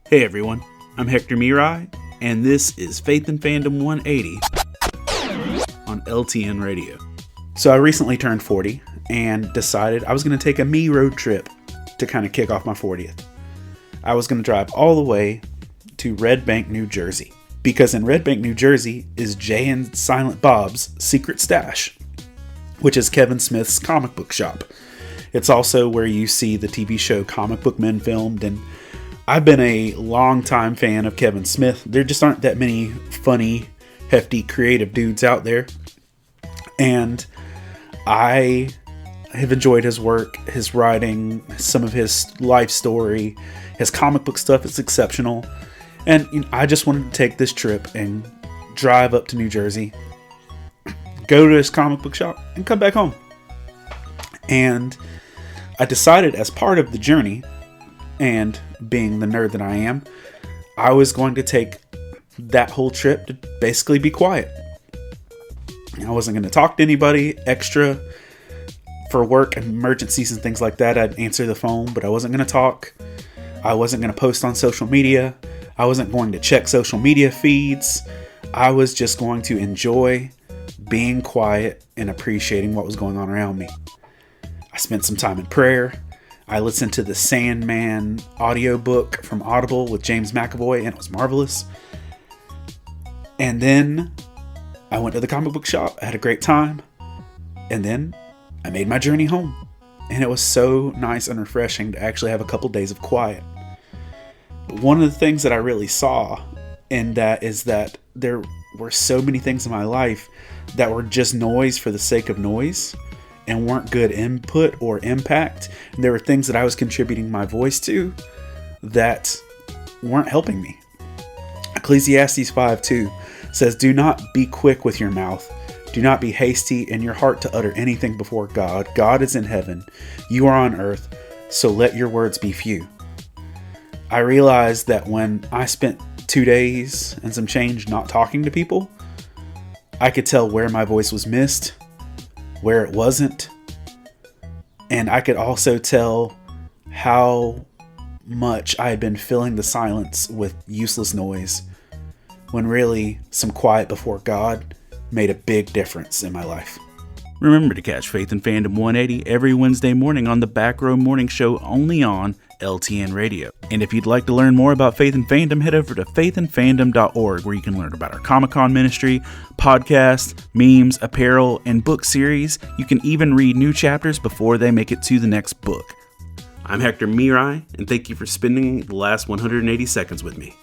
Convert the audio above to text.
Hey everyone, I'm Hector Mirai, and this is Faith and Fandom 180 on LTN Radio. So I recently turned 40 and decided I was going to take a me road trip to kind of kick off my 40th. I was going to drive all the way to Red Bank, New Jersey, because in Red Bank, New Jersey is Jay and Silent Bob's secret stash, which is Kevin Smith's comic book shop. It's also where you see the TV show Comic Book Men filmed, and I've been a long-time fan of Kevin Smith. There just aren't that many funny, hefty, creative dudes out there. And I have enjoyed his work, his writing, some of his life story. His comic book stuff is exceptional. And I just wanted to take this trip and drive up to New Jersey, go to his comic book shop, and come back home. And I decided as part of the journey, and being the nerd that I am, I was going to take that whole trip to basically be quiet. I wasn't going to talk to anybody extra. For work and emergencies and things like that, I'd answer the phone, but I wasn't going to talk. I wasn't going to post on social media. I wasn't going to check social media feeds. I was just going to enjoy being quiet and appreciating what was going on around me. I spent some time in prayer. I listened to the Sandman audiobook from Audible with James McAvoy, and it was marvelous. And then I went to the comic book shop. I had a great time. And then I made my journey home. And it was so nice and refreshing to actually have a couple days of quiet. But one of the things that I really saw in that is that there were so many things in my life that were just noise for the sake of noise and weren't good input or impact. And there were things that I was contributing my voice to that weren't helping me. Ecclesiastes 5:2 says, "Do not be quick with your mouth. Do not be hasty in your heart to utter anything before God. God is in heaven. You are on earth, so let your words be few." I realized that when I spent 2 days and some change not talking to people, I could tell where my voice was missed, where it wasn't, and I could also tell how much I had been filling the silence with useless noise, when really some quiet before God made a big difference in my life. Remember to catch Faith and Fandom 180 every Wednesday morning on the Back Row Morning Show, only on LTN Radio. And if you'd like to learn more about Faith and Fandom, head over to faithandfandom.org, where you can learn about our Comic-Con ministry, podcasts, memes, apparel, and book series. You can even read new chapters before they make it to the next book. I'm Hector Mirai, and thank you for spending the last 180 seconds with me.